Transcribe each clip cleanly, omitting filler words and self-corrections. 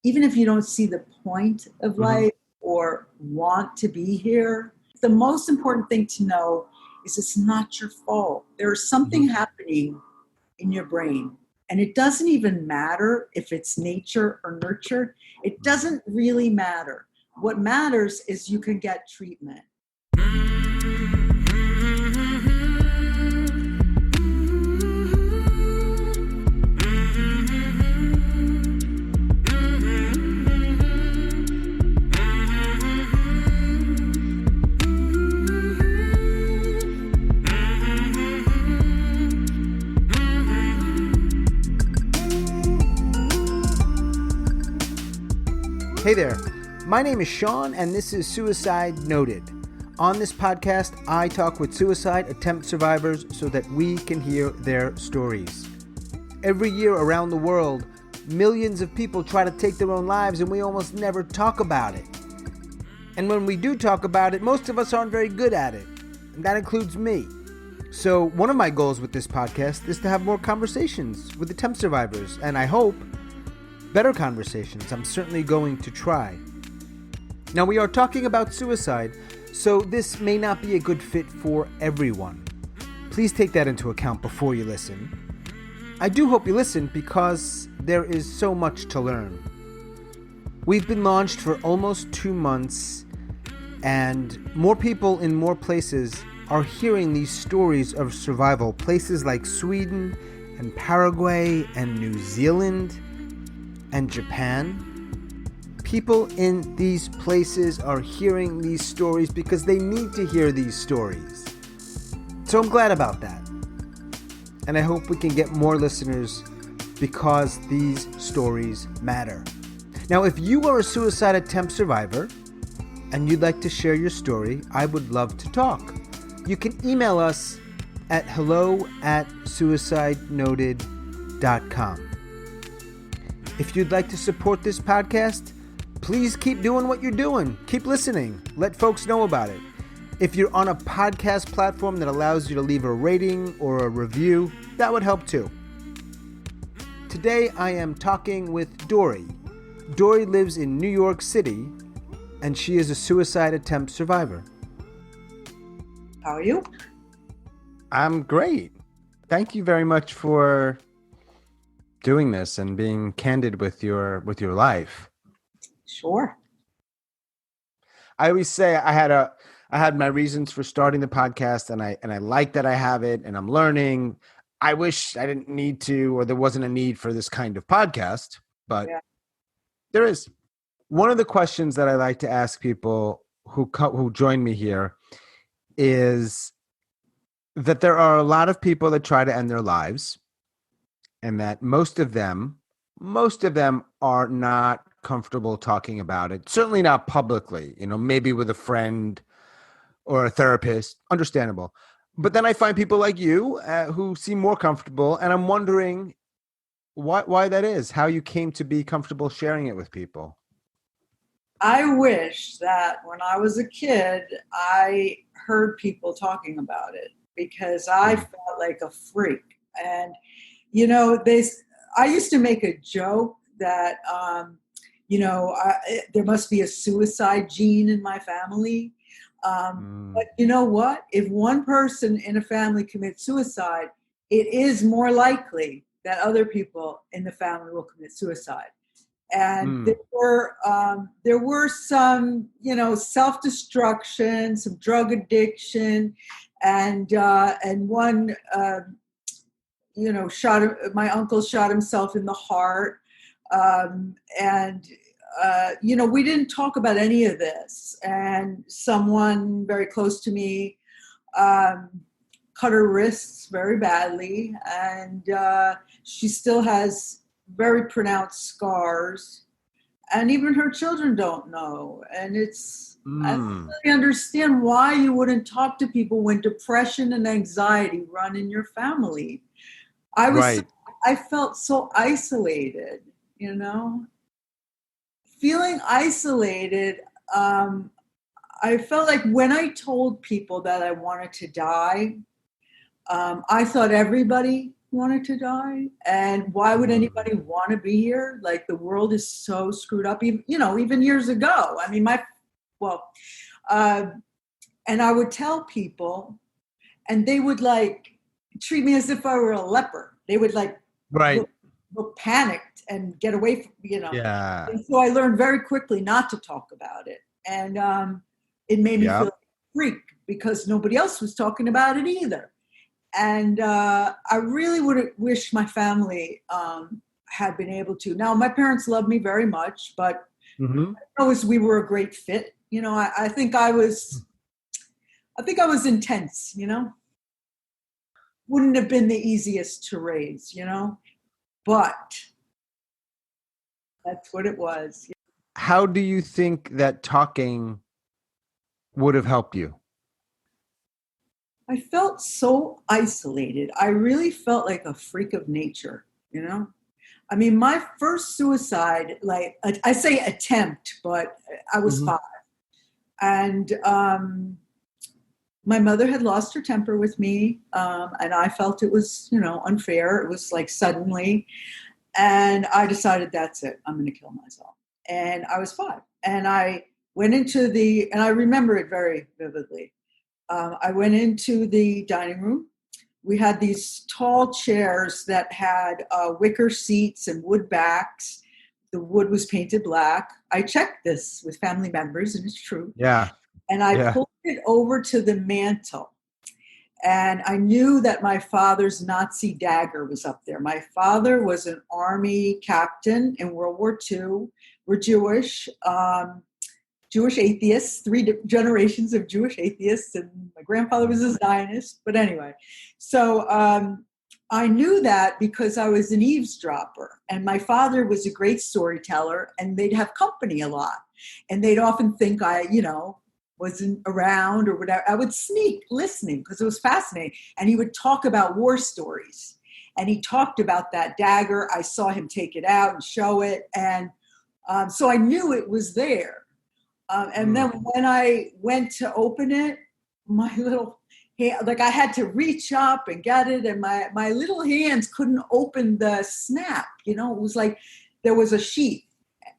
even if you don't see the point of life or want to be here, the most important thing to know is it's not your fault. There's something happening in your brain. And it doesn't even matter if it's nature or nurture. It doesn't really matter. What matters is you can get treatment. Hey there, my name is Sean and this is Suicide Noted. On this podcast, I talk with suicide attempt survivors so that we can hear their stories. Every year around the world, millions of people try to take their own lives and we almost never talk about it. And when we do talk about it, most of us aren't very good at it. And that includes me. So one of my goals with this podcast is to have more conversations with attempt survivors, and I hope better conversations. I'm certainly going to try. Now, we are talking about suicide, so this may not be a good fit for everyone. Please take that into account before you listen. I do hope you listen because there is so much to learn. We've been launched for almost 2 months, and more people in more places are hearing these stories of survival. Places like Sweden and Paraguay and New Zealand and Japan. People in these places are hearing these stories because they need to hear these stories. So I'm glad about that. And I hope we can get more listeners because these stories matter. Now, if you are a suicide attempt survivor and you'd like to share your story, I would love to talk. You can email us at hello@suicidenoted.com. If you'd like to support this podcast, please keep doing what you're doing. Keep listening. Let folks know about it. If you're on a podcast platform that allows you to leave a rating or a review, that would help too. Today I am talking with Dorri. Dorri lives in New York City, and she is a suicide attempt survivor. How are you? I'm great. Thank you very much for doing this and being candid with your life. Sure. I always say I had my reasons for starting the podcast, and I like that I have it and I'm learning. I wish I didn't need to, or there wasn't a need for this kind of podcast, but there is. One of the questions that I like to ask people who join me here is that there are a lot of people that try to end their lives, and that most of them are not comfortable talking about it. Certainly not publicly, maybe with a friend or a therapist, understandable. But then I find people like you who seem more comfortable, and I'm wondering why that is, how you came to be comfortable sharing it with people. I wish that when I was a kid, I heard people talking about it because I felt like a freak. And I used to make a joke that, there must be a suicide gene in my family. But you know what? If one person in a family commits suicide, it is more likely that other people in the family will commit suicide. And there were some, self-destruction, some drug addiction, and one. My uncle shot himself in the heart. We didn't talk about any of this. And someone very close to me cut her wrists very badly. And she still has very pronounced scars. And even her children don't know. And I don't really understand why you wouldn't talk to people when depression and anxiety run in your family. I felt so isolated, feeling isolated. I felt like when I told people that I wanted to die, I thought everybody wanted to die. And why would anybody want to be here? Like, the world is so screwed up, even, even years ago. I mean, uh, and I would tell people, and they would like treat me as if I were a leper. They would like Right. look panicked and get away from. Yeah. And so I learned very quickly not to talk about it. And it made me feel like a freak because nobody else was talking about it either. And I really would wish my family had been able to. Now, my parents loved me very much, but we were a great fit. I think I was intense, wouldn't have been the easiest to raise, but that's what it was. How do you think that talking would have helped you? I felt so isolated. I really felt like a freak of nature, I mean, my first suicide, like I say attempt, but I was 5. And my mother had lost her temper with me, and I felt it was, unfair. It was like suddenly. And I decided, that's it. I'm going to kill myself. And I was 5. And I went and I remember it very vividly. I went into the dining room. We had these tall chairs that had wicker seats and wood backs. The wood was painted black. I checked this with family members, and it's true. Yeah. And I pulled it over to the mantle. And I knew that my father's Nazi dagger was up there. My father was an army captain in World War II. We're Jewish. Jewish atheists, 3 generations of Jewish atheists, and my grandfather was a Zionist. But anyway, so I knew that because I was an eavesdropper, and my father was a great storyteller, and they'd have company a lot, and they'd often think I, wasn't around or whatever. I would sneak listening because it was fascinating, and he would talk about war stories, and he talked about that dagger. I saw him take it out and show it, and so I knew it was there. And then when I went to open it, my little hand, like I had to reach up and get it, and my little hands couldn't open the snap. It was like there was a sheath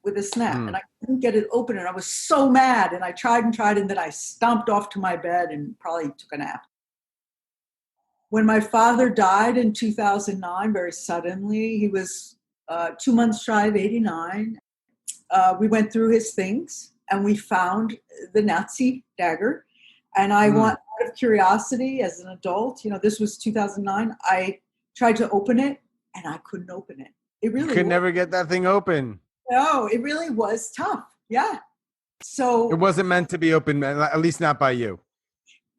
with a snap, and I couldn't get it open, and I was so mad, and I tried, and then I stomped off to my bed and probably took a nap. When my father died in 2009, very suddenly, he was 2 months shy of 89. We went through his things, and we found the Nazi dagger. And I out of curiosity as an adult, this was 2009, I tried to open it, and I couldn't open it. It really could never get that thing open. No, it really was tough. Yeah. So it wasn't meant to be open, at least not by you.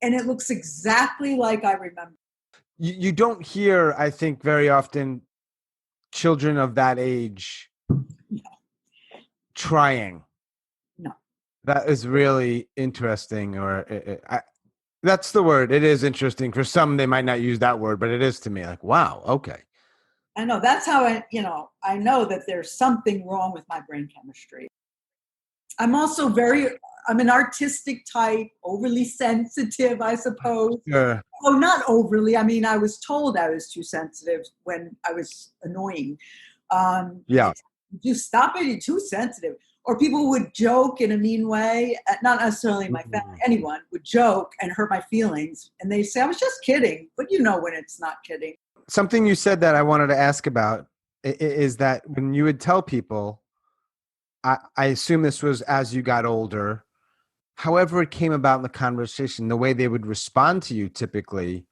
And it looks exactly like I remember. You don't hear, I think, very often children of that age trying. No. That is really interesting, that's the word. It is interesting. For some, they might not use that word, but it is to me. Like, wow, okay. I know. That's how I know that there's something wrong with my brain chemistry. I'm also I'm an artistic type, overly sensitive, I suppose. Sure. Oh, not overly. I mean, I was told I was too sensitive when I was annoying. You stop it, you're too sensitive. Or people would joke in a mean way, not necessarily my family, anyone would joke and hurt my feelings. And they say, I was just kidding. But when it's not kidding. Something you said that I wanted to ask about is that when you would tell people, I assume this was as you got older, however it came about in the conversation, the way they would respond to you typically,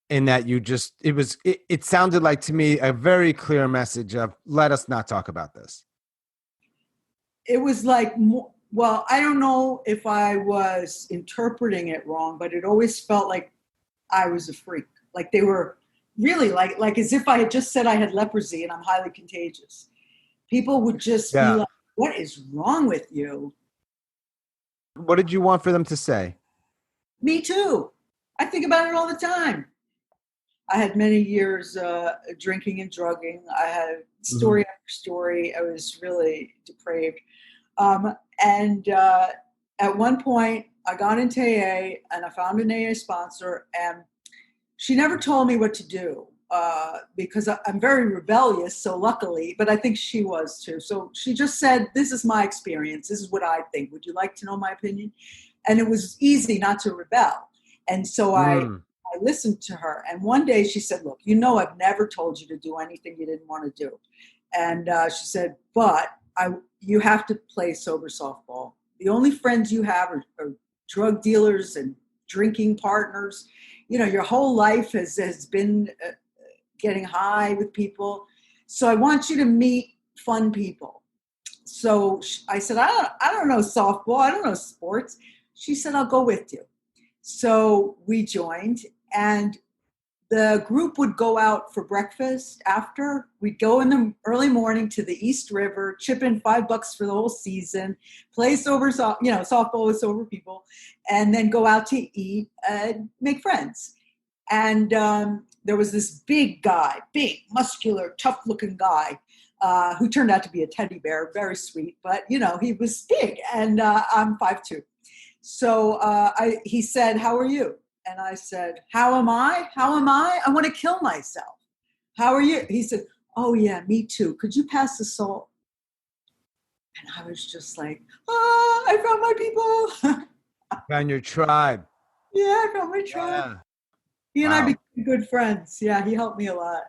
in that it sounded like to me a very clear message of, let us not talk about this. It was like, well, I don't know if I was interpreting it wrong, but it always felt like I was a freak. Like they were really like as if I had just said I had leprosy and I'm highly contagious. People would just be like, what is wrong with you? What did you want for them to say? Me too. I think about it all the time. I had many years drinking and drugging. I had story after story. I was really depraved. And at one point, I got into AA and I found an AA sponsor, and she never told me what to do. because I'm very rebellious, so luckily, but I think she was too. So she just said, this is my experience. This is what I think. Would you like to know my opinion? And it was easy not to rebel. And so I listened to her. And one day she said, look, I've never told you to do anything you didn't want to do. And she said, but you have to play sober softball. The only friends you have are drug dealers and drinking partners. Your whole life has been getting high with people. So I want you to meet fun people. So I said, I don't know softball. I don't know sports. She said, I'll go with you. So we joined, and the group would go out for breakfast after. We'd go in the early morning to the East River, chip in $5 for the whole season, play softball with sober people, and then go out to eat and make friends. And there was this big, muscular, tough-looking guy who turned out to be a teddy bear, very sweet, but, he was big, and I'm 5'2". So he said, how are you? And I said, how am I? I want to kill myself. How are you? He said, oh, yeah, me too. Could you pass the salt? And I was just like, I found my people. Found your tribe. Yeah, I found my tribe. Yeah. He and I became good friends. Yeah, he helped me a lot.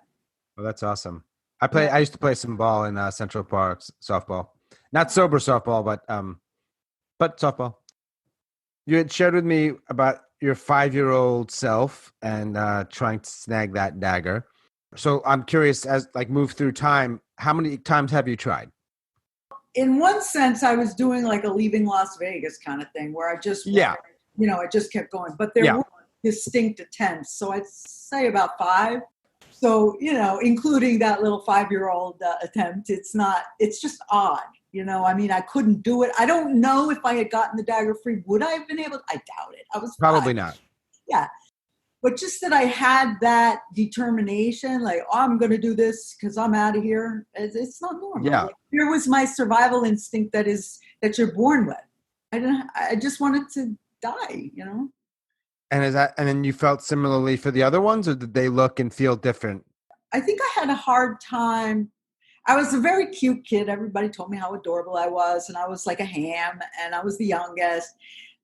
Well, that's awesome. I used to play some ball in Central Park, softball. Not sober softball, but softball. You had shared with me about your 5-year-old self and trying to snag that dagger. So I'm curious, as move through time, how many times have you tried? In one sense, I was doing like a Leaving Las Vegas kind of thing where I just, I just kept going. But there were distinct attempts. So I'd say about 5. So, including that little 5-year-old attempt, it's just odd. I couldn't do it. I don't know if I had gotten the dagger free. Would I have been able to? I doubt it. I was probably not. Yeah. But just that I had that determination, like, I'm going to do this because I'm out of here. It's not normal. Yeah. Here was my survival instinct that you're born with. I just wanted to die, And then you felt similarly for the other ones, or did they look and feel different? I think I had a hard time. I was a very cute kid. Everybody told me how adorable I was, and I was like a ham, and I was the youngest.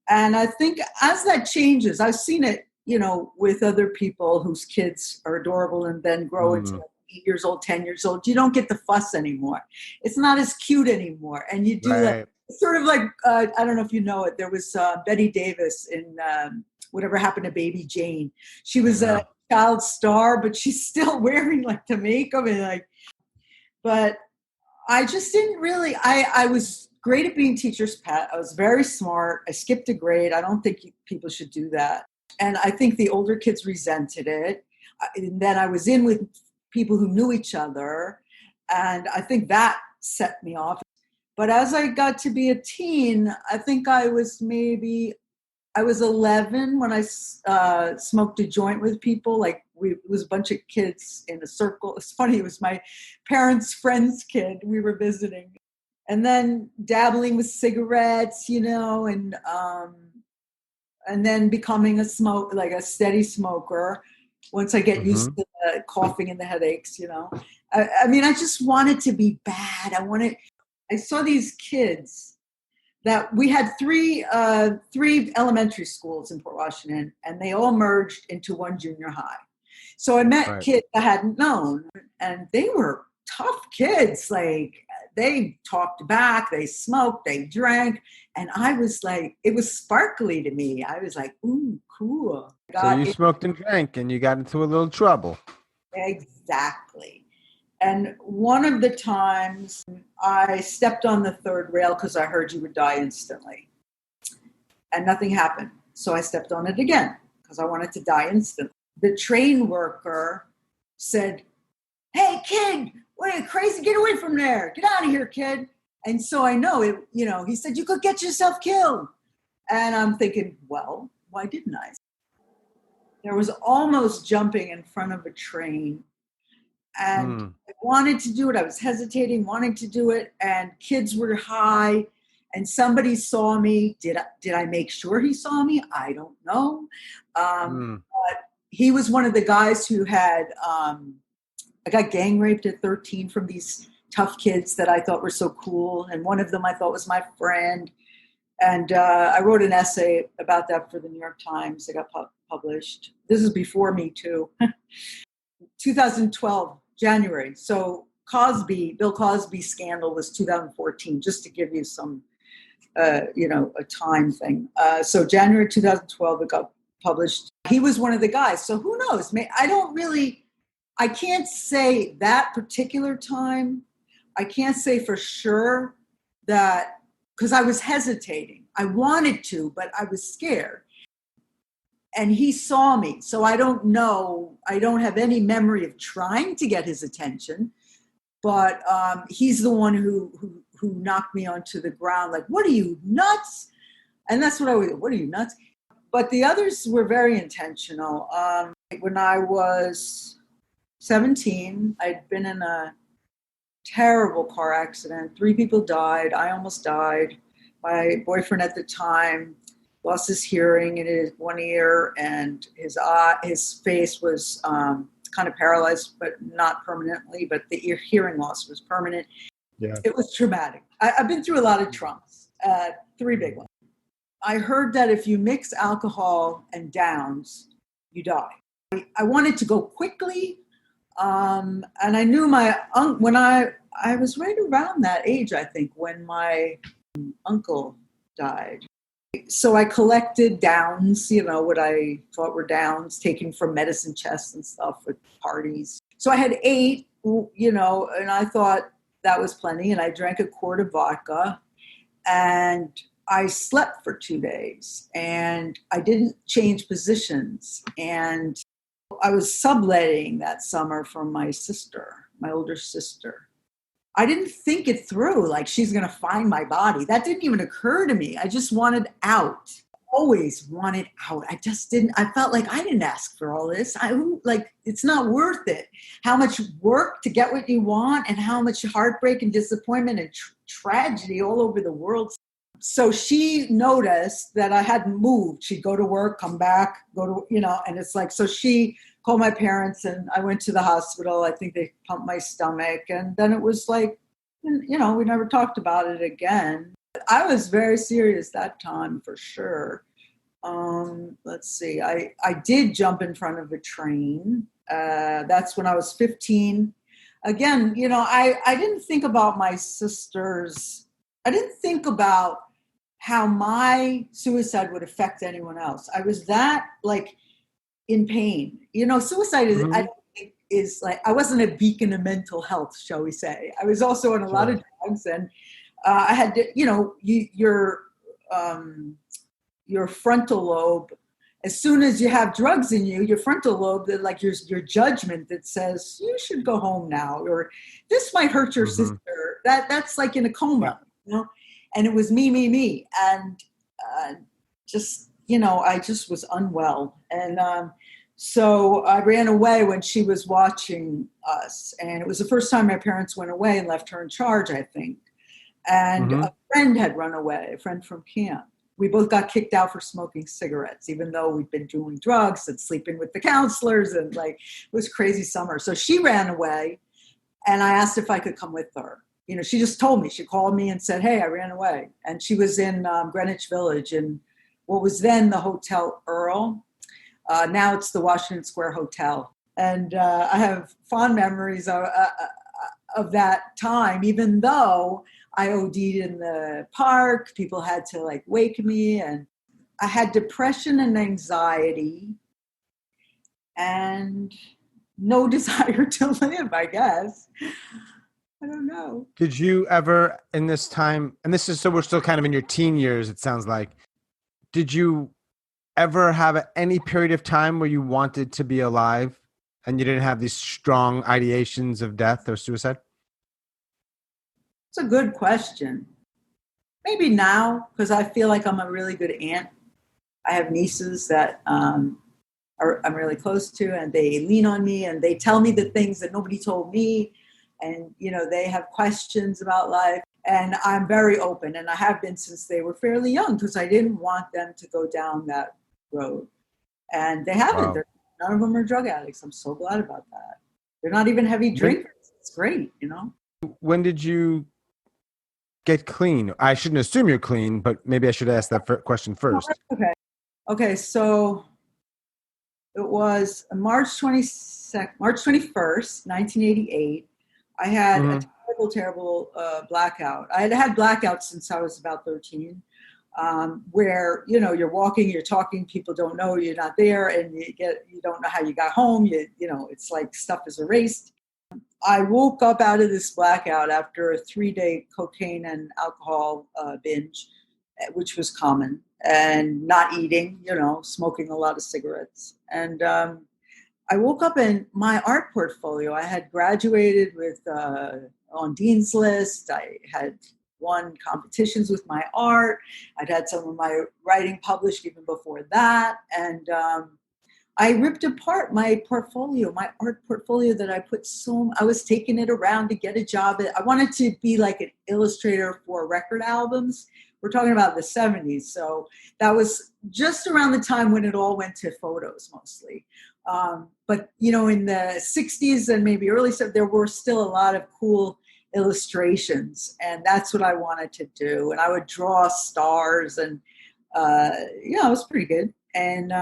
And I think as that changes, I've seen it, with other people whose kids are adorable and then grow into 8 years old, 10 years old. You don't get the fuss anymore. It's not as cute anymore. And you do sort of like, I don't know if you know it, there was Betty Davis in Whatever Happened to Baby Jane. She was a child star, but she's still wearing like the makeup and but I just didn't really, I was great at being teacher's pet. I was very smart. I skipped a grade. I don't think people should do that. And I think the older kids resented it. And then I was in with people who knew each other. And I think that set me off. But as I got to be a teen, I think I was 11 when I smoked a joint with people. It was a bunch of kids in a circle. It's funny, it was my parents' friend's kid we were visiting. And then dabbling with cigarettes, and then becoming a steady smoker once I get used to the coughing and the headaches, I just wanted to be bad. I saw these kids that we had three elementary schools in Port Washington, and they all merged into one junior high. So I met kids I hadn't known, and they were tough kids. They talked back, they smoked, they drank, and I was like, it was sparkly to me. I was like, ooh, cool. So you smoked and drank, and you got into a little trouble. Exactly. And one of the times I stepped on the third rail because I heard you would die instantly. And nothing happened. So I stepped on it again because I wanted to die instantly. The train worker said, hey, kid, what are you crazy? Get away from there. Get out of here, kid. And so I know it, he said, you could get yourself killed. And I'm thinking, well, why didn't I? There was almost jumping in front of a train. And I wanted to do it. I was hesitating, wanting to do it. And kids were high. And somebody saw me. Did I make sure he saw me? I don't know. But he was one of the guys who had, I got gang raped at 13 from these tough kids that I thought were so cool. And one of them I thought was my friend. And I wrote an essay about that for the New York Times. It got published. This is before Me Too. 2012, January. So Bill Cosby scandal was 2014, just to give you some, a time thing. So January 2012, it got published. He was one of the guys. So who knows? I can't say that particular time. I can't say for sure that, because I was hesitating. I wanted to, but I was scared. And he saw me. So I don't know. I don't have any memory of trying to get his attention. But he's the one who knocked me onto the ground. Like, what are you, nuts? And that's what are you, nuts? But the others were very intentional. When I was 17, I'd been in a terrible car accident. 3 people died. I almost died. My boyfriend at the time lost his hearing in his one ear, and his face was kind of paralyzed, but not permanently. But the hearing loss was permanent. Yeah, it was traumatic. I've been through a lot of traumas. 3 big ones. I heard that if you mix alcohol and downs, you die. I wanted to go quickly. And I knew when I was right around that age, I think, when my uncle died. So I collected downs, what I thought were downs taken from medicine chests and stuff at parties. So I had 8, and I thought that was plenty. And I drank a quart of vodka, and I slept for 2 days, and I didn't change positions. And I was subletting that summer from my sister, my older sister. I didn't think it through, like she's going to find my body. That didn't even occur to me. I just wanted out. Always wanted out. I felt like I didn't ask for all this. It's not worth it. How much work to get what you want, and how much heartbreak and disappointment and tragedy all over the world. So she noticed that I hadn't moved. She'd go to work, come back, and it's like, so she called my parents, and I went to the hospital. I think they pumped my stomach. And then it was like, we never talked about it again. I was very serious that time, for sure. Let's see. I did jump in front of a train. That's when I was 15. Again, I didn't think about my sisters. I didn't think about how my suicide would affect anyone else. I was that in pain. Suicide is, I don't think is I wasn't a beacon of mental health, shall we say. I was also on a lot of drugs, and I had to, your frontal lobe, as soon as you have drugs in you, your frontal lobe, that your judgment that says you should go home now, or this might hurt your sister. That's like in a coma, And it was me, and I just was unwell, and so I ran away when she was watching us, and it was the first time my parents went away and left her in charge, I think. And a friend had run away, a friend from camp. We both got kicked out for smoking cigarettes, even though we'd been doing drugs and sleeping with the counselors, and it was crazy summer. So she ran away, and I asked if I could come with her. She just told me. She called me and said, "Hey, I ran away." And she was in Greenwich Village in what was then the Hotel Earl. Now it's the Washington Square Hotel. And I have fond memories of that time, even though I OD'd in the park. People had to wake me, and I had depression and anxiety and no desire to live, I guess. I don't know. Did you ever in this time, and this is, so we're still kind of in your teen years, it sounds like, did you ever have any period of time where you wanted to be alive and you didn't have these strong ideations of death or suicide? It's a good question. Maybe now, because I feel like I'm a really good aunt. I have nieces that I'm really close to, and they lean on me, and they tell me the things that nobody told me. And, they have questions about life, and I'm very open, and I have been since they were fairly young, because I didn't want them to go down that road. And they haven't. Wow. None of them are drug addicts. I'm so glad about that. They're not even heavy drinkers. It's great, you know? When did you get clean? I shouldn't assume you're clean, but maybe I should ask that question first. Okay. Okay, so it was March 22nd, March 21st, 1988. I had a terrible blackout. I had had blackouts since I was about 13, where, you know, you're walking, you're talking, people don't know you're not there, and you don't know how you got home. You know, it's like stuff is erased. I woke up out of this blackout after a 3-day cocaine and alcohol binge, which was common, and not eating, you know, smoking a lot of cigarettes. And I woke up in my art portfolio. I had graduated with on Dean's List. I had won competitions with my art. I'd had some of my writing published even before that. And I ripped apart my portfolio, my art portfolio that I was taking it around to get a job. I wanted to be like an illustrator for record albums. We're talking about the 70s. So that was just around the time when it all went to photos mostly. But, you know, in the 60s and maybe early 70s, there were still a lot of cool illustrations. And that's what I wanted to do. And I would draw stars and, yeah, it was pretty good. And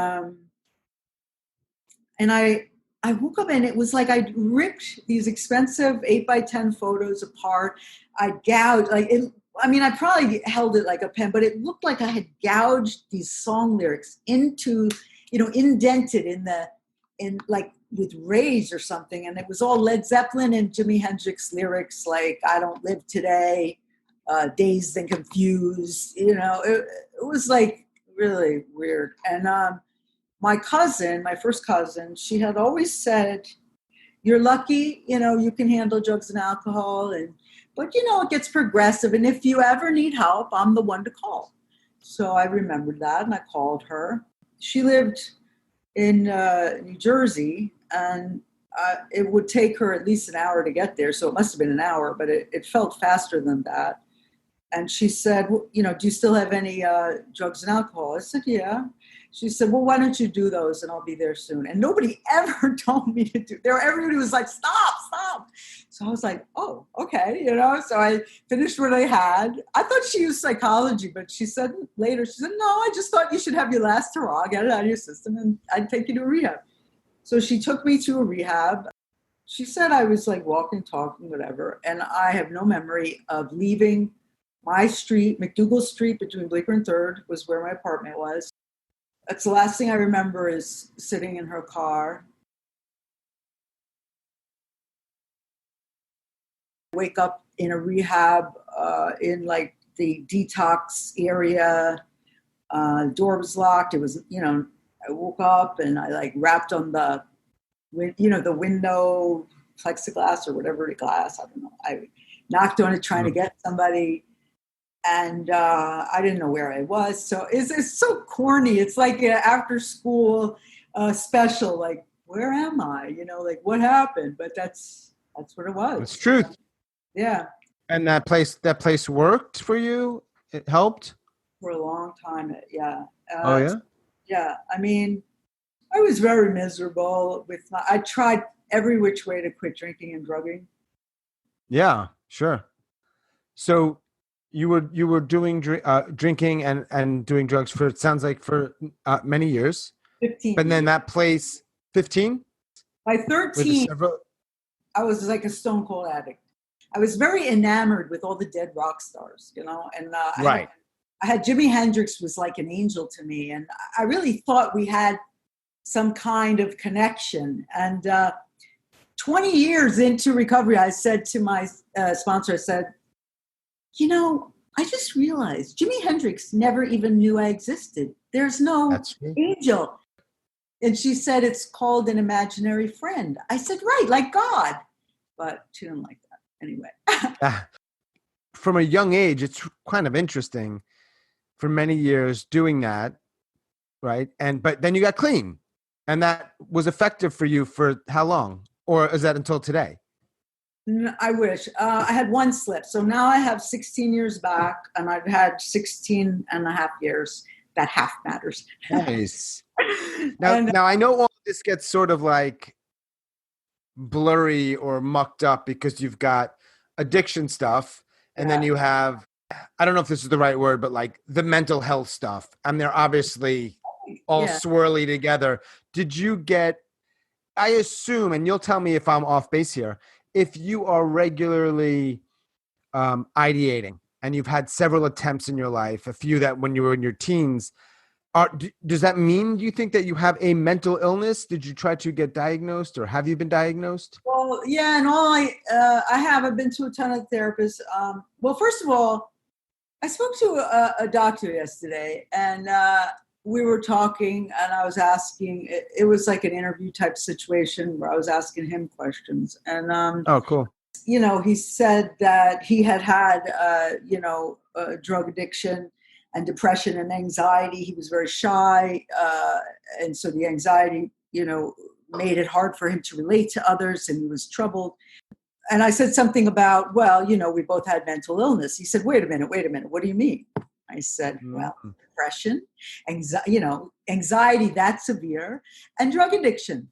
I woke up and it was like I ripped these expensive 8x10 photos apart. I gouged, like it, I mean, I probably held it like a pen, but it looked like I had gouged these song lyrics into, you know, indented in like with rage or something. And it was all Led Zeppelin and Jimi Hendrix lyrics like I Don't Live Today, Dazed and Confused. You know, it was like really weird. And my cousin, my first cousin, she had always said, you're lucky, you know, you can handle drugs and alcohol, but you know, it gets progressive. And if you ever need help, I'm the one to call. So I remembered that and I called her. She lived in New Jersey, and it would take her at least an hour to get there. So it must have been an hour, but it felt faster than that. And she said, well, you know, do you still have any drugs and alcohol? I said, yeah. She said, well, why don't you do those and I'll be there soon. And nobody ever told me to do. Everybody was like, stop. So I was like, oh, okay, you know. So I finished what I had. I thought she used psychology, but she said later, she said, no, I just thought you should have your last hurrah, get it out of your system, and I'd take you to a rehab. So she took me to a rehab. She said I was like walking, talking, whatever. And I have no memory of leaving my street, McDougal Street between Bleecker and 3rd was where my apartment was. That's the last thing I remember is sitting in her car. Wake up in a rehab in like the detox area. The door was locked. It was, you know, I woke up and I like rapped on the, you know, the window plexiglass or whatever, glass. I don't know. I knocked on it trying to get somebody. And I didn't know where I was. So it's so corny. It's like an after school special, like, where am I? You know, like what happened? But that's what it was. It's truth. Yeah. And that place worked for you? It helped? For a long time, yeah. Oh, yeah? Yeah. I mean, I was very miserable I tried every which way to quit drinking and drugging. Yeah, sure. So you were doing drinking and doing drugs for, it sounds like, for many years. 15. But then that place, 15? By 13, I was like a stone cold addict. I was very enamored with all the dead rock stars, you know, and right. I had Jimi Hendrix was like an angel to me, and I really thought we had some kind of connection. And 20 years into recovery, I said to my sponsor, I said, you know, I just realized Jimi Hendrix never even knew I existed. There's no angel. And she said, it's called an imaginary friend. I said, right, like God. But she didn't like that. Anyway. From a young age, it's kind of interesting for many years doing that, right? But then you got clean. And that was effective for you for how long? Or is that until today? I wish. I had one slip. So now I have 16 years back, and I've had 16 and a half years that half matters. Nice. And Now I know all of this gets sort of like blurry or mucked up because you've got addiction stuff and then yeah, you have, I don't know if this is the right word, but like the mental health stuff. And they're obviously all yeah. swirly together. Did you get, I assume, and you'll tell me if I'm off base here, if you are regularly ideating and you've had several attempts in your life, a few that when you were in your teens, does that mean you think that you have a mental illness? Did you try to get diagnosed or have you been diagnosed? Well, yeah, and I've been to a ton of therapists. Well, first of all, I spoke to a doctor yesterday, and we were talking, and I was asking. It was like an interview type situation where I was asking him questions, and Oh, cool. he said that he had drug addiction and depression and anxiety. He was very shy, and so the anxiety, made it hard for him to relate to others, and he was troubled. And I said something about, well, we both had mental illness. He said, wait a minute, what do you mean? I said, well, Mhm. depression, anxiety that severe, and drug addiction.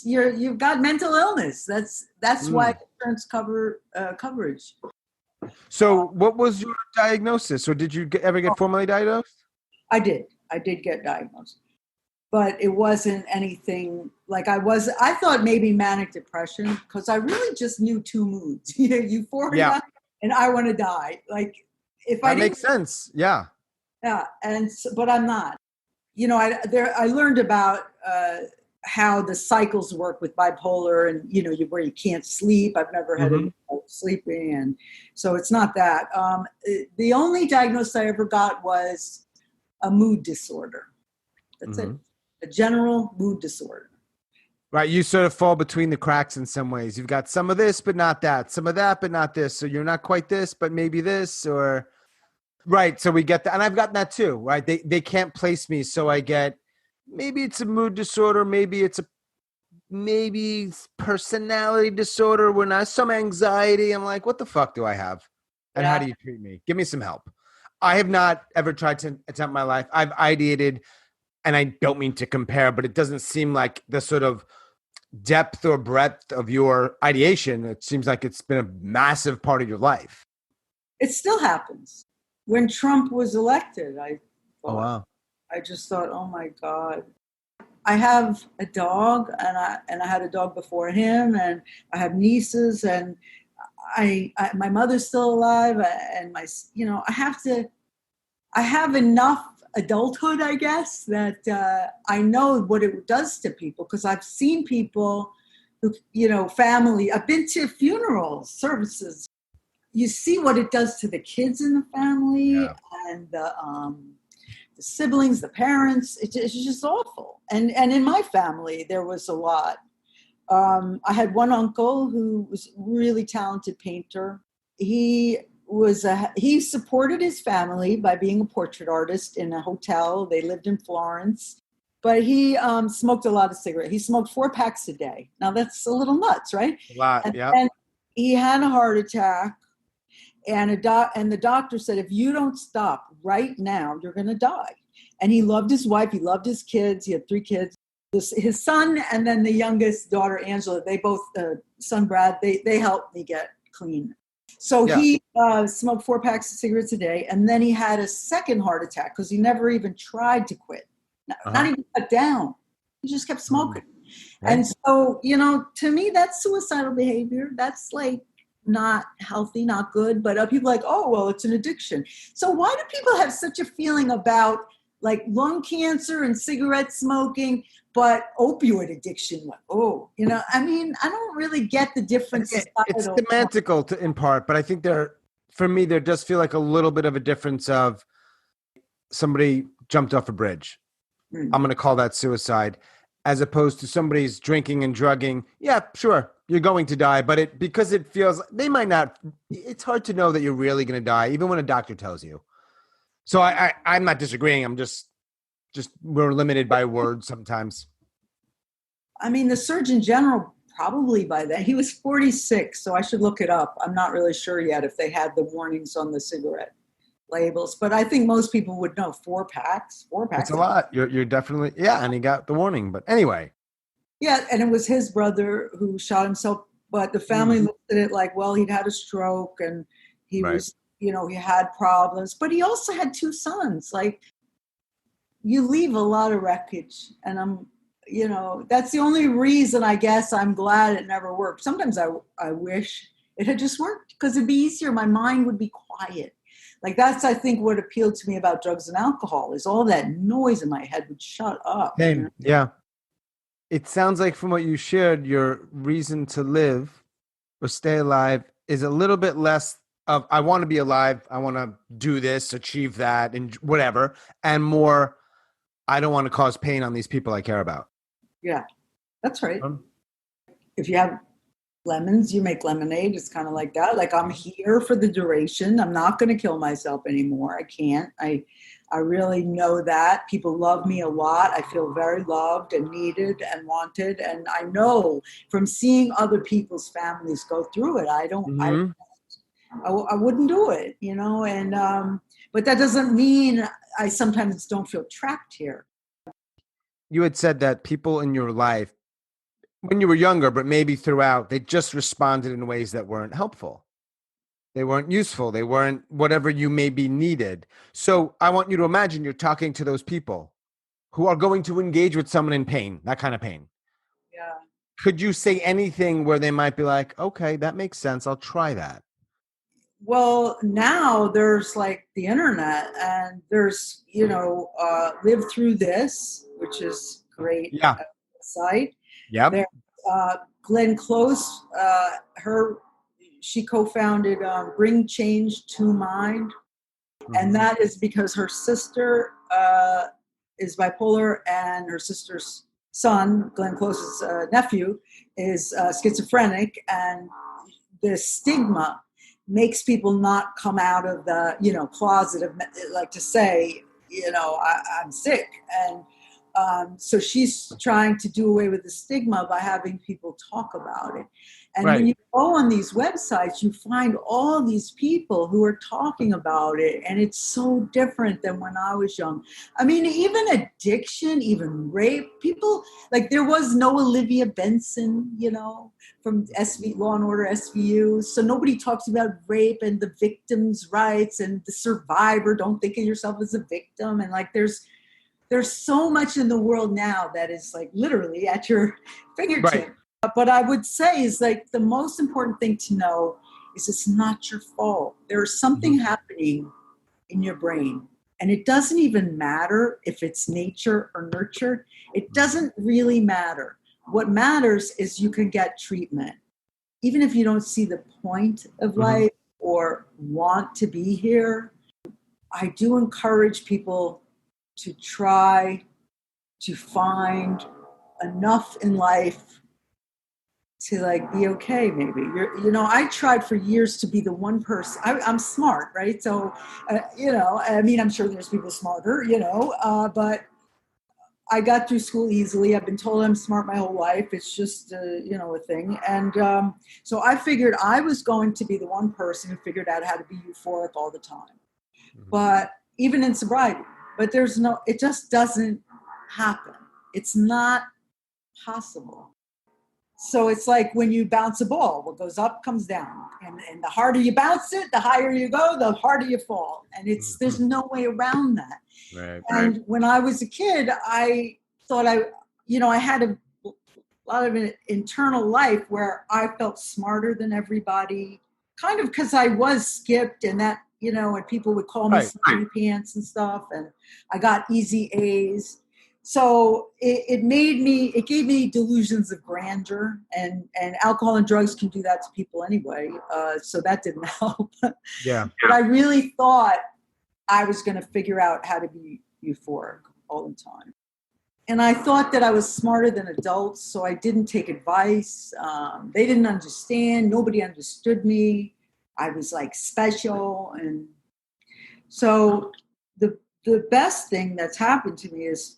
You've got mental illness. That's why insurance coverage. So what was your diagnosis? Or did you ever get formally diagnosed? I did get diagnosed, but it wasn't anything like I thought maybe manic depression, because I really just knew two moods, euphoria Yeah, and I want to die. Like if I that didn't, makes sense. Yeah. yeah, but I'm not. I learned about how the cycles work with bipolar, and where you can't sleep. I've never had Mm-hmm. any trouble sleeping, and so it's not that. The only diagnosis I ever got was a mood disorder. That's it. Mm-hmm. A general mood disorder. Right. You sort of fall between the cracks in some ways. You've got some of this, but not that. Some of that, but not this. So you're not quite this, but maybe this, or right. So we get that. And I've gotten that too, right? They can't place me. So I get, maybe it's a mood disorder. Maybe it's personality disorder. When I some anxiety, I'm like, what the fuck do I have? And how Yeah. do you treat me? Give me some help. I have not ever tried to attempt my life. I've ideated, and I don't mean to compare, but it doesn't seem like the sort of depth or breadth of your ideation. It seems like it's been a massive part of your life. It still happens. When Trump was elected, Oh, wow. I just thought, oh my God. I have a dog, and I had a dog before him, and I have nieces, and my mother's still alive, and I have enough adulthood, I guess, that I know what it does to people, because I've seen people who, family. I've been to funeral services. You see what it does to the kids in the family, Yeah. and the siblings, the parents. It's just awful. And in my family, there was a lot. I had one uncle who was a really talented painter. He supported his family by being a portrait artist in a hotel. They lived in Florence, but he smoked a lot of cigarettes. He smoked 4 packs a day. Now that's a little nuts, right? A lot. And Yeah. then he had a heart attack, and the doctor said, if you don't stop right now, you're going to die. And he loved his wife. He loved his kids. He had 3 kids. His son, and then the youngest daughter, Angela, they both, son Brad, they helped me get clean. So Yeah. he smoked 4 packs of cigarettes a day, and then he had a second heart attack because he never even tried to quit, not even cut down. He just kept smoking. Right. And so, to me, that's suicidal behavior. That's like not healthy, not good. But people are like, oh, well, it's an addiction. So why do people have such a feeling about like lung cancer and cigarette smoking, but opioid addiction? Like, I don't really get the difference. It's semantical in part, but I think for me, there does feel like a little bit of a difference of somebody jumped off a bridge. I'm going to call that suicide, as opposed to somebody's drinking and drugging. Yeah, sure, you're going to die, but because it feels they might not. It's hard to know that you're really going to die, even when a doctor tells you. So I'm not disagreeing. I'm just we're limited by words sometimes. I mean, the Surgeon General probably by then, he was 46, so I should look it up. I'm not really sure yet if they had the warnings on the cigarette. labels, but I think most people would know 4 packs. It's a lot. You're definitely, yeah. And he got the warning, but anyway. Yeah, and it was his brother who shot himself, but the family looked at it like, well, he'd had a stroke and he Right. was, he had problems, but he also had 2 sons. Like, you leave a lot of wreckage, and that's the only reason I guess I'm glad it never worked. Sometimes I wish it had just worked because it'd be easier. My mind would be quiet. Like, that's, I think, what appealed to me about drugs and alcohol is all that noise in my head would shut up. Same. Yeah. It sounds like from what you shared, your reason to live or stay alive is a little bit less of I want to be alive, I want to do this, achieve that, and whatever, and more I don't want to cause pain on these people I care about. Yeah, that's right. If you have lemons, you make lemonade. It's kind of like that. Like, I'm here for the duration. I'm not going to kill myself anymore. I can't. I really know that. People love me a lot. I feel very loved and needed and wanted. And I know from seeing other people's families go through it, I wouldn't do it, and but that doesn't mean I sometimes don't feel trapped here. You had said that people in your life, when you were younger, but maybe throughout, they just responded in ways that weren't helpful. They weren't useful. They weren't whatever you maybe needed. So I want you to imagine you're talking to those people who are going to engage with someone in pain, that kind of pain. Yeah. Could you say anything where they might be like, okay, that makes sense. I'll try that. Well, now there's like the internet, and there's, Live Through This, which is great. Yeah. Site. Yep. There, Glenn Close, she co-founded Bring Change to Mind. And that is because her sister is bipolar, and her sister's son, Glenn Close's nephew, is schizophrenic, and the stigma makes people not come out of the, closet of, like, to say, I'm sick. And so she's trying to do away with the stigma by having people talk about it. And when you go on these websites, you find all these people who are talking about it. And it's so different than when I was young. I mean, even addiction, even rape, people, like, there was no Olivia Benson, from Law and Order SVU. So nobody talks about rape and the victim's rights and the survivor. Don't think of yourself as a victim. And like, there's so much in the world now that is like literally at your fingertip. Right. But I would say is like the most important thing to know is it's not your fault. There's something happening in your brain. And it doesn't even matter if it's nature or nurture. It doesn't really matter. What matters is you can get treatment. Even if you don't see the point of life or want to be here, I do encourage people to try to find enough in life to like be okay. Maybe I tried for years to be the one person. I'm smart, right? So, I mean, I'm sure there's people smarter, but I got through school easily. I've been told I'm smart my whole life. It's just, a thing. And so I figured I was going to be the one person who figured out how to be euphoric all the time. But even in sobriety, but it just doesn't happen. It's not possible. So it's like when you bounce a ball, what goes up comes down. And the harder you bounce it, the higher you go, the harder you fall. And there's no way around that. Right. And when I was a kid, I thought I had a lot of an internal life where I felt smarter than everybody, kind of because I was skipped, and that, and people would call me smarty pants and stuff, and I got easy A's. So it gave me delusions of grandeur, and alcohol and drugs can do that to people anyway. So that didn't help. Yeah. But I really thought I was going to figure out how to be euphoric all the time. And I thought that I was smarter than adults, so I didn't take advice. They didn't understand. Nobody understood me. I was like special. And so the best thing that's happened to me is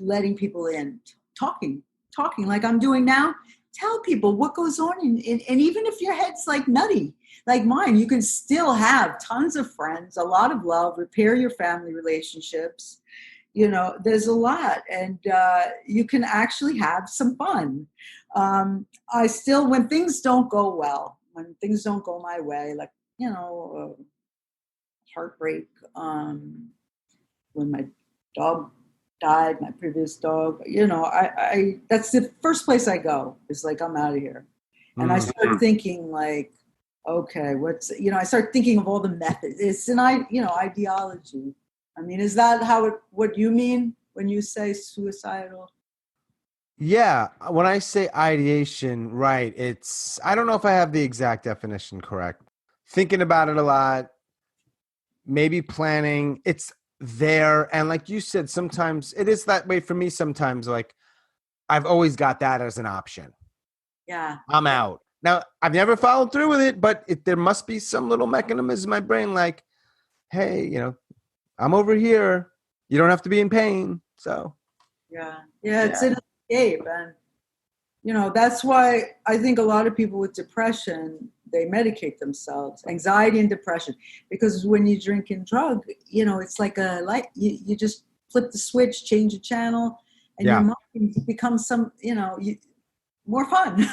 letting people in, talking like I'm doing now, tell people what goes on. And even if your head's like nutty, like mine, you can still have tons of friends, a lot of love, repair your family relationships. There's a lot, and you can actually have some fun. I still, when things don't go well, when things don't go my way, like, heartbreak, when my dog died, my previous dog, I that's the first place I go. Is like, I'm out of here. And I start thinking like, okay, I start thinking of all the methods. It's an ideology. I mean, is that what you mean when you say suicidal? Yeah. When I say ideation, right, I don't know if I have the exact definition correct. Thinking about it a lot, maybe planning, it's there. And like you said, sometimes it is that way for me. Sometimes, like, I've always got that as an option. Yeah. I'm out. Now, I've never followed through with it, but there must be some little mechanism in my brain like, hey, I'm over here. You don't have to be in pain. So. Yeah, it's an escape. And, that's why I think a lot of people with depression, they medicate themselves, anxiety and depression, because when you drink and drug, it's like a light, you just flip the switch, change the channel, and your mind becomes more fun.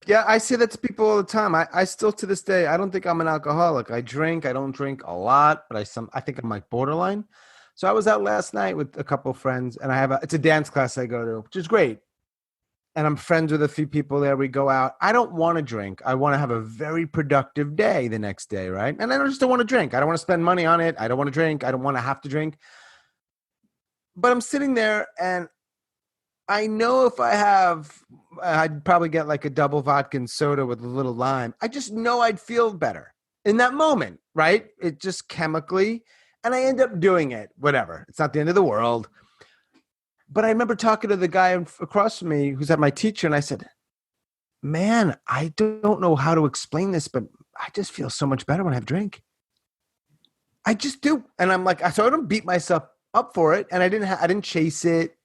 Yeah, I say that to people all the time. I still, to this day, I don't think I'm an alcoholic. I drink. I don't drink a lot, but I think I'm like borderline. So I was out last night with a couple of friends, and it's a dance class I go to, which is great. And I'm friends with a few people there. We go out. I don't want to drink. I want to have a very productive day the next day, right? And I just don't want to drink. I don't want to spend money on it. I don't want to drink. I don't want to have to drink. But I'm sitting there, and I know if I'd probably get like a double vodka and soda with a little lime. I just know I'd feel better in that moment, right? It just chemically, and I end up doing it, whatever. It's not the end of the world. But I remember talking to the guy across from me who's at my teacher, and I said, man, I don't know how to explain this, but I just feel so much better when I have a drink. I just do. And I'm like, so I don't beat myself up for it. And I didn't chase it.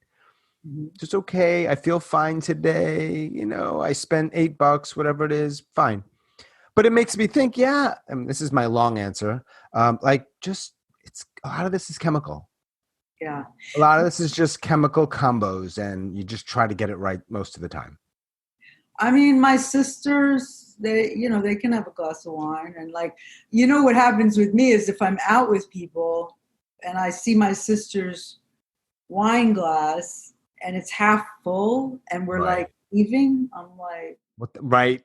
Just okay. I feel fine today. I spent $8, whatever it is. Fine. But it makes me think, and this is my long answer. It's a lot of this is chemical. Yeah. A lot of this is just chemical combos, and you just try to get it right most of the time. I mean, my sisters, they can have a glass of wine, and what happens with me is if I'm out with people and I see my sister's wine glass and it's half full and we're like leaving, I'm like, what? Right.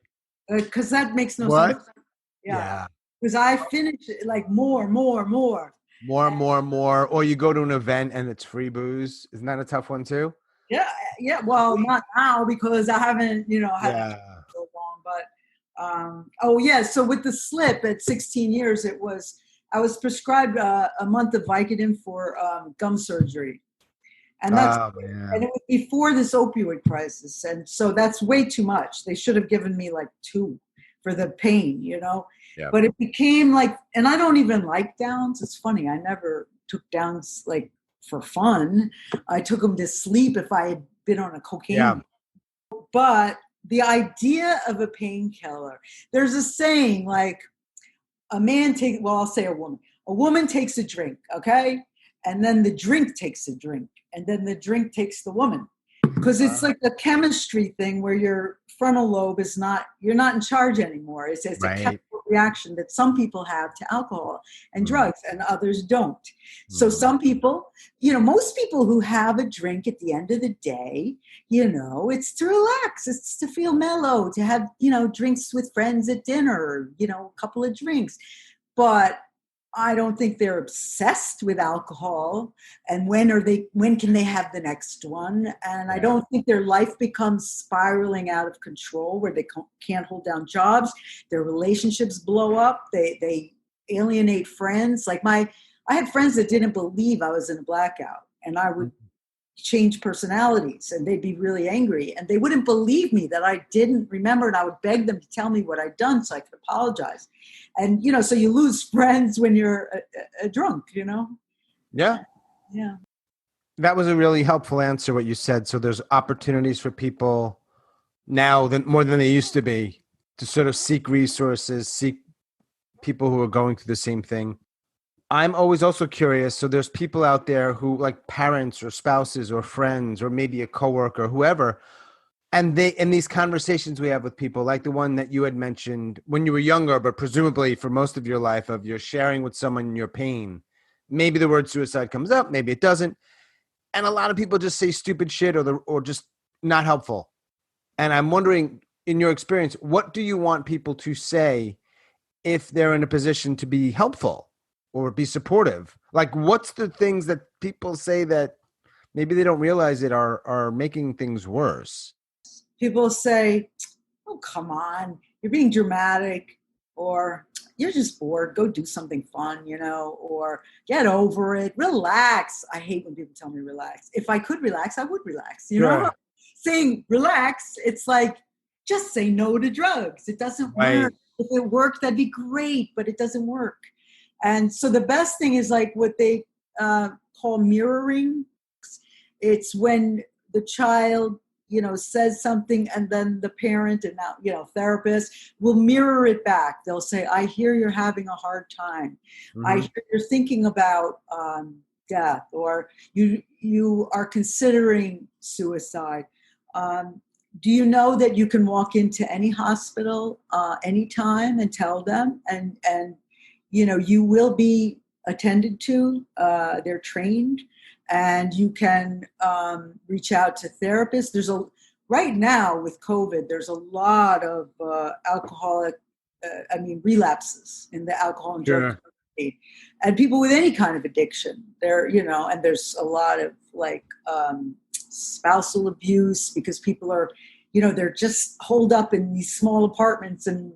Because that makes no sense. Yeah. Because I finish it like more. More. Or you go to an event and it's free booze. Isn't that a tough one too? Yeah. Well, not now because I haven't, haven't so long. But so with the slip at 16 years, I was prescribed a month of Vicodin for gum surgery. And and it was before this opioid crisis. And so that's way too much. They should have given me like 2 for the pain, Yeah. But it became like, and I don't even like downs. It's funny. I never took downs like for fun. I took them to sleep if I had been on a cocaine. Yeah. But the idea of a painkiller, there's a saying like I'll say a woman takes a drink, okay? And then the drink takes a drink. And then the drink takes the woman. Because it's like a chemistry thing where your frontal lobe you're not in charge anymore. It's a chemical reaction that some people have to alcohol and drugs and others don't. So some people, most people who have a drink at the end of the day, it's to relax, it's to feel mellow, to have, drinks with friends at dinner, a couple of drinks. But I don't think they're obsessed with alcohol. And when can they have the next one? And I don't think their life becomes spiraling out of control where they can't hold down jobs. Their relationships blow up. They alienate friends. Like I had friends that didn't believe I was in a blackout, and I would change personalities and they'd be really angry and they wouldn't believe me that I didn't remember, and I would beg them to tell me what I'd done so I could apologize. And so you lose friends when you're a drunk, Yeah That was a really helpful answer what you said. So there's opportunities for people now than more than they used to be, to sort of seek resources, seek people who are going through the same thing. I'm always also curious. So there's people out there who, like parents or spouses or friends or maybe a coworker, whoever, and they in these conversations we have with people, like the one that you had mentioned when you were younger, but presumably for most of your life, of you're sharing with someone your pain. Maybe the word suicide comes up, maybe it doesn't, and a lot of people just say stupid shit or just not helpful. And I'm wondering, in your experience, what do you want people to say if they're in a position to be helpful or be supportive? Like, what's the things that people say that maybe they don't realize it are making things worse? People say, oh, come on, you're being dramatic, or you're just bored, go do something fun, or get over it, relax. I hate when people tell me relax. If I could relax, I would relax, Sure. saying relax, it's like, just say no to drugs. It doesn't Right. work. If it worked, that'd be great, but it doesn't work. And so the best thing is like what they call mirroring. It's when the child says something, and then the parent and now therapist will mirror it back. They'll say, I hear you're having a hard time. I Mm-hmm. hear you're thinking about death, or you are considering suicide. Do you know that you can walk into any hospital anytime and tell them, and you will be attended to. They're trained, and you can reach out to therapists. Right now with COVID, there's a lot of relapses in the alcohol and drug Sure. trade, and people with any kind of addiction. And there's a lot of like spousal abuse, because people are, they're just holed up in these small apartments, and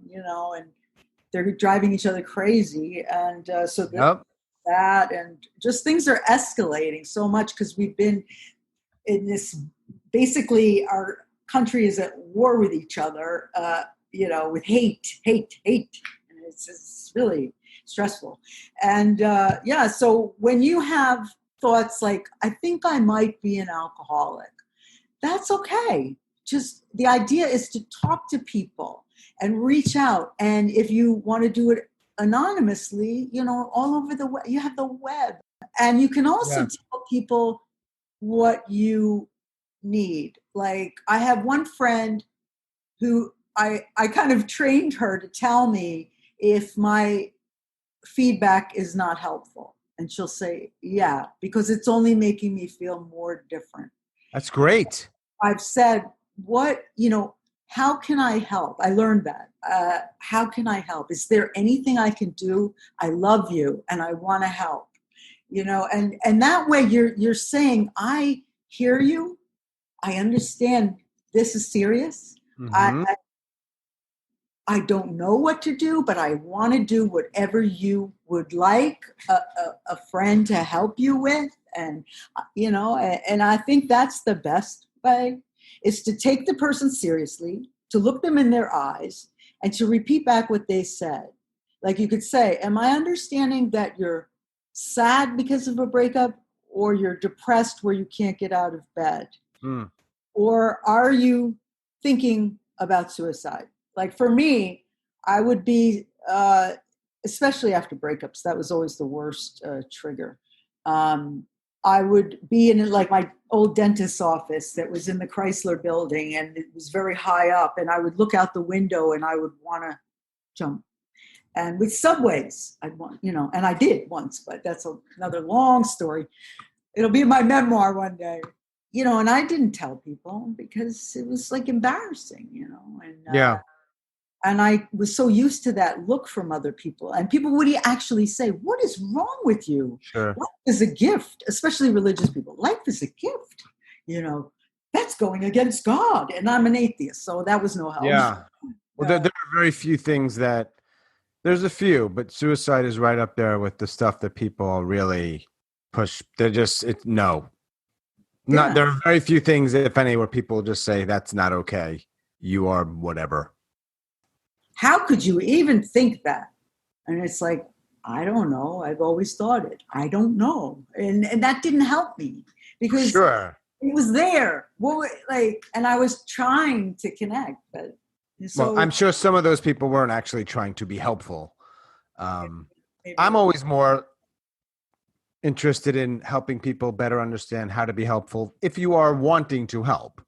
they're driving each other crazy, and Yep. that and just things are escalating so much because we've been in this, basically our country is at war with each other, with hate, and it's really stressful. And so when you have thoughts like, I think I might be an alcoholic, that's okay. Just the idea is to talk to people and reach out. And if you want to do it anonymously, all over the web, you have the web. And you can also Yeah. tell people what you need. Like, I have one friend who I kind of trained her to tell me if my feedback is not helpful. And she'll say, yeah, because it's only making me feel more different. That's great. I've said, how can I help? I learned that. How can I help? Is there anything I can do? I love you and I want to help. And that way you're saying, I hear you. I understand this is serious. I, Mm-hmm. I I don't know what to do, but I want to do whatever you would like a friend to help you with. And, and I think that's the best way, is to take the person seriously, to look them in their eyes, and to repeat back what they said. Like, you could say, am I understanding that you're sad because of a breakup, or you're depressed where you can't get out of bed? Mm. Or are you thinking about suicide? Like, for me, I would be, especially after breakups, that was always the worst trigger. I would be in like my old dentist's office that was in the Chrysler building, and it was very high up, and I would look out the window and I would want to jump. And with subways, I'd want, and I did once, but that's another long story. It'll be in my memoir one day. And I didn't tell people because it was like embarrassing, Yeah. and I was so used to that look from other people, and people would actually say, what is wrong with you? Sure. Life is a gift, especially religious people. Life is a gift, you know, that's going against God. And I'm an atheist, so that was no help. Yeah. Well, there are very few things that there's a few, but suicide is right up there with the stuff that people really push. They're just no. Not Yeah. there are very few things, if any, where people just say that's not okay. You are whatever. How could you even think that? And it's like, I don't know. I've always thought it. I don't know. And that didn't help me, because Sure. it was there. And I was trying to connect, but Well, so I'm sure some of those people weren't actually trying to be helpful. I'm maybe. always more interested in helping people better understand how to be helpful if you are wanting to help.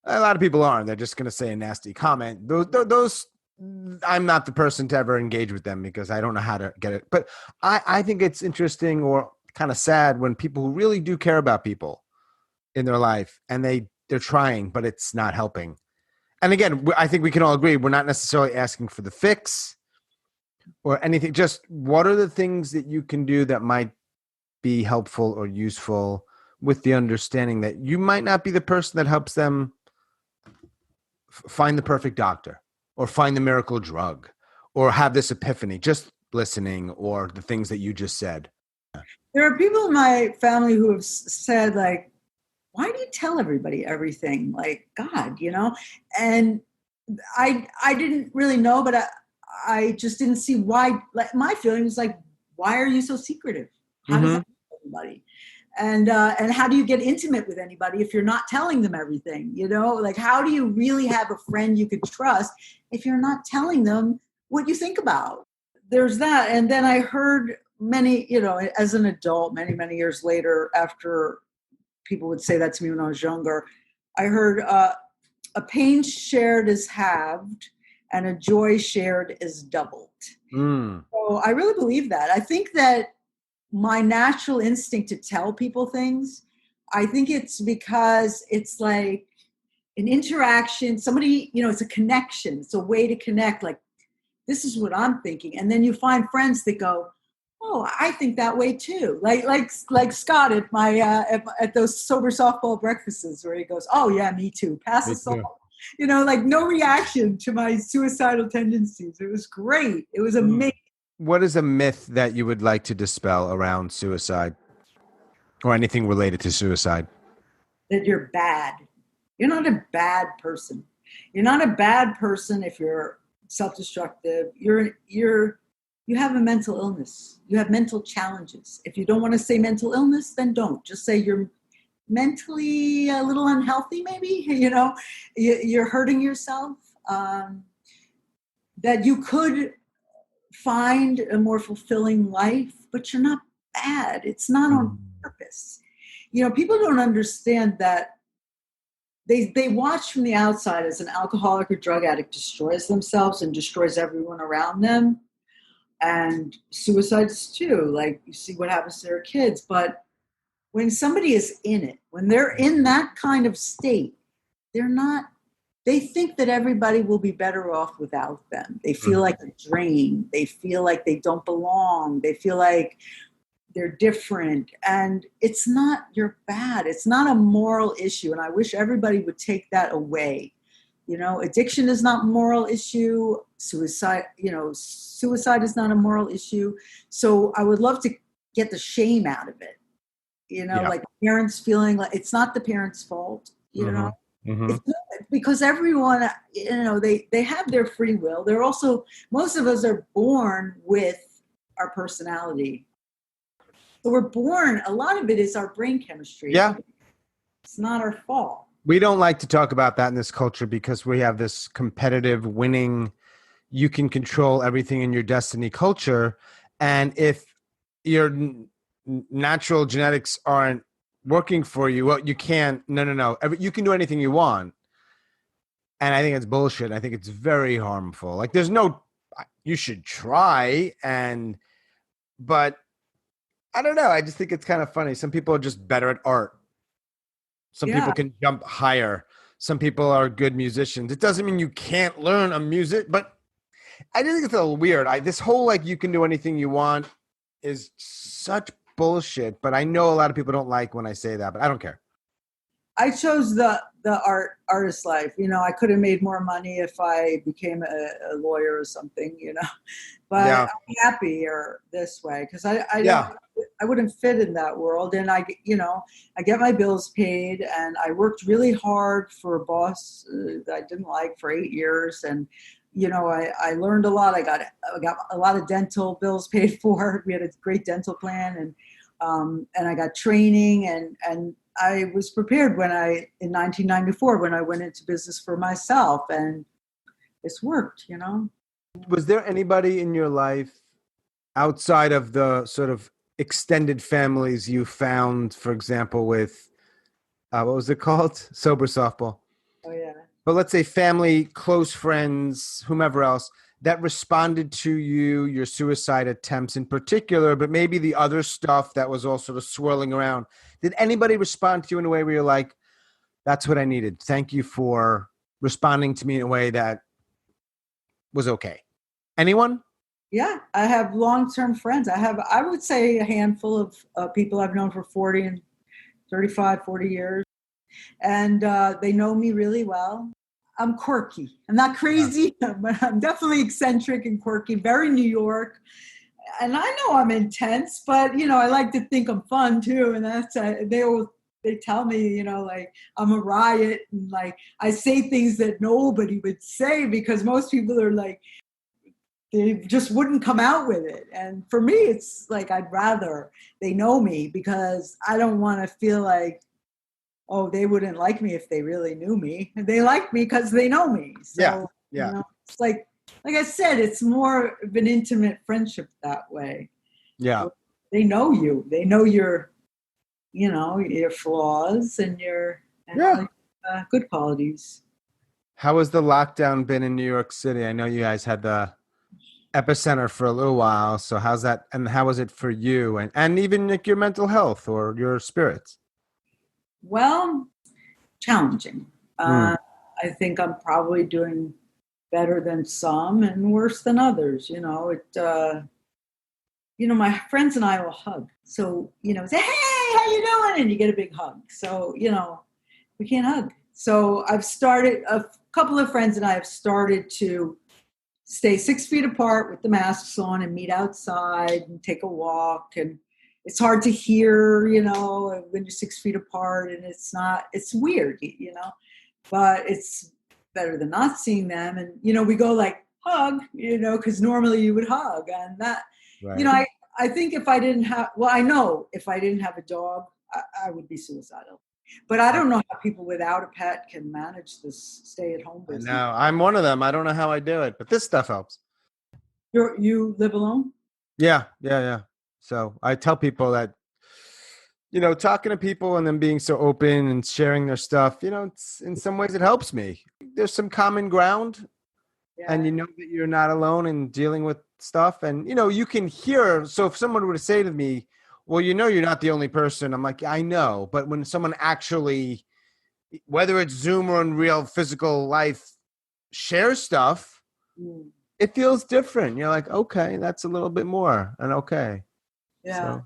A lot of people aren't. They're just going to say a nasty comment. Those, I'm not the person to ever engage with them because I don't know how to get it. But I think it's interesting or kind of sad when people who really do care about people in their life and they're trying, but it's not helping. And again, I think we can all agree we're not necessarily asking for the fix or anything. Just what are the things that you can do that might be helpful or useful with the understanding that you might not be the person that helps them find the perfect doctor or find the miracle drug or have this epiphany, just listening or the things that you just said. There are people in my family who have said, like, why do you tell everybody everything? Like, God, And I didn't really know, but I just didn't see why. Like, my feeling was like, why are you so secretive? How does that help everybody? And how do you get intimate with anybody if you're not telling them everything? Like, how do you really have a friend you could trust if you're not telling them what you think about? There's that. And then I heard many, as an adult, many, many years later, after people would say that to me when I was younger, I heard a pain shared is halved and a joy shared is doubled. So I really believe that. I think that my natural instinct to tell people things, I think it's because it's like an interaction. Somebody, it's a connection. It's a way to connect. Like, this is what I'm thinking. And then you find friends that go, oh, I think that way too. Like Scott at my at those sober softball breakfasts where he goes, oh yeah, me too. Pass the salt. Like no reaction to my suicidal tendencies. It was great. It was amazing. What is a myth that you would like to dispel around suicide or anything related to suicide? That you're bad. You're not a bad person. You're not a bad person if you're self-destructive. You have a mental illness. You have mental challenges. If you don't want to say mental illness, then don't. Just say you're mentally a little unhealthy, maybe. You're hurting yourself. That you could find a more fulfilling life, but you're not bad. It's not on purpose. People don't understand that they watch from the outside as an alcoholic or drug addict destroys themselves and destroys everyone around them. And suicides too, like you see what happens to their kids. But when somebody is in it, when they're in that kind of state, they think that everybody will be better off without them. They feel like a drain. They feel like they don't belong. They feel like they're different. And it's not, you're bad. It's not a moral issue. And I wish everybody would take that away. Addiction is not a moral issue. Suicide is not a moral issue. So I would love to get the shame out of it. Like parents feeling like it's not the parents' fault, It's not, because everyone, they have their free will. They're also, most of us are born with our personality. So we're born, a lot of it is our brain chemistry. Yeah. It's not our fault. We don't like to talk about that in this culture because we have this competitive winning, you can control everything in your destiny culture. And if your natural genetics aren't working for you, well, you can't, no. You can do anything you want. And I think it's bullshit. I think it's very harmful. Like you should try but I don't know. I just think it's kind of funny. Some people are just better at art. Some people can jump higher. Some people are good musicians. It doesn't mean you can't learn a music, but I just think it's a little weird. This whole, like, you can do anything you want is such bullshit, but I know a lot of people don't like when I say that, but I don't care. I chose the artist life. I could have made more money if I became a lawyer or something, but I'm happier this way because I wouldn't fit in that world. And I get my bills paid, and I worked really hard for a boss that I didn't like for 8 years. And, I learned a lot. I got a lot of dental bills paid for. We had a great dental plan, and I got training, and I was prepared in 1994, when I went into business for myself, and it's worked, Was there anybody in your life outside of the sort of extended families you found, for example, with what was it called? Sober softball. Oh, yeah. But let's say family, close friends, whomever else that responded to your suicide attempts in particular, but maybe the other stuff that was all sort of swirling around. Did anybody respond to you in a way where you're like, that's what I needed. Thank you for responding to me in a way that was okay. Anyone? Yeah, I have long-term friends. I would say, a handful of people I've known for 40 and 35, 40 years. And they know me really well. I'm quirky. I'm not crazy, but I'm definitely eccentric and quirky, very New York. And I know I'm intense, but, I like to think I'm fun too. And they tell me, like I'm a riot, and like I say things that nobody would say, because most people are like, they just wouldn't come out with it. And for me, it's like, I'd rather they know me, because I don't want to feel like, oh, they wouldn't like me if they really knew me. And they like me because they know me. So, yeah. It's like I said, it's more of an intimate friendship that way. Yeah. They know you. They know your flaws and your good qualities. How has the lockdown been in New York City? I know you guys had the epicenter for a little while. So how's that? And how was it for you? And even like your mental health or your spirits? Well, challenging. I think I'm probably doing better than some and worse than others. My friends and I will hug. So, say, hey, how you doing? And you get a big hug. So, we can't hug. So a couple of friends and I have started to stay 6 feet apart with the masks on and meet outside and take a walk. And it's hard to hear, when you're 6 feet apart, and it's weird, but it's better than not seeing them. And, we go like hug, because normally you would hug, and that, right. I think I know if I didn't have a dog, I would be suicidal. But I don't know how people without a pet can manage this stay-at-home business. No, I'm one of them. I don't know how I do it, but this stuff helps. You live alone? Yeah. So I tell people that, talking to people and then being so open and sharing their stuff, it's, in some ways it helps me. There's some common ground, and that you're not alone in dealing with stuff. And, you can hear. So if someone were to say to me, well, you're not the only person. I'm like, I know. But when someone actually, whether it's Zoom or in real physical life, shares stuff, it feels different. You're like, okay, that's a little bit more. And okay. Yeah. So.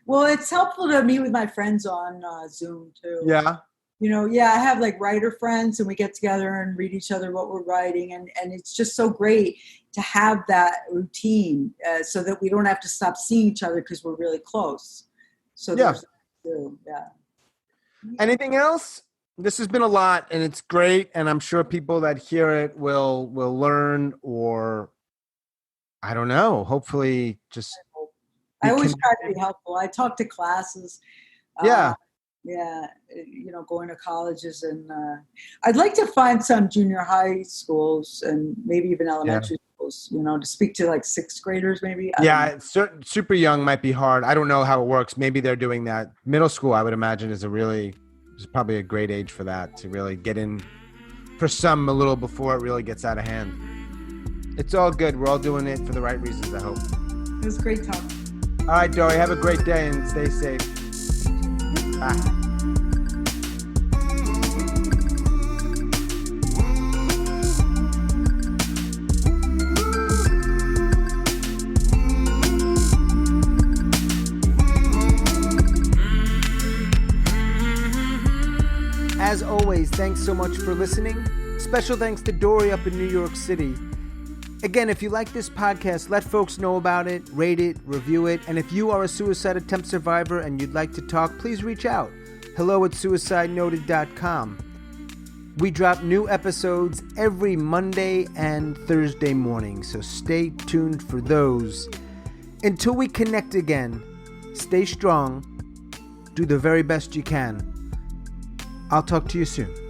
Well, it's helpful to meet with my friends on Zoom too. Yeah. I have like writer friends, and we get together and read each other what we're writing. And it's just so great to have that routine so that we don't have to stop seeing each other because we're really close. So there's Anything else? This has been a lot, and it's great. And I'm sure people that hear it will learn, or I don't know, hopefully just. I always try to be helpful. I talk to classes. Going to colleges, and I'd like to find some junior high schools and maybe even elementary schools, to speak to like sixth graders maybe. Super young might be hard. I don't know how it works. Maybe they're doing that. Middle school, I would imagine, is probably a great age for that, to really get in for some a little before it really gets out of hand. It's all good. We're all doing it for the right reasons, I hope. It was great talking. All right, Dorri, have a great day and stay safe. Bye. As always, thanks so much for listening. Special thanks to Dorri up in New York City. Again, if you like this podcast, let folks know about it, rate it, review it. And if you are a suicide attempt survivor and you'd like to talk, please reach out. hello@suicidenoted.com. We drop new episodes every Monday and Thursday morning, so stay tuned for those. Until we connect again, stay strong, do the very best you can. I'll talk to you soon.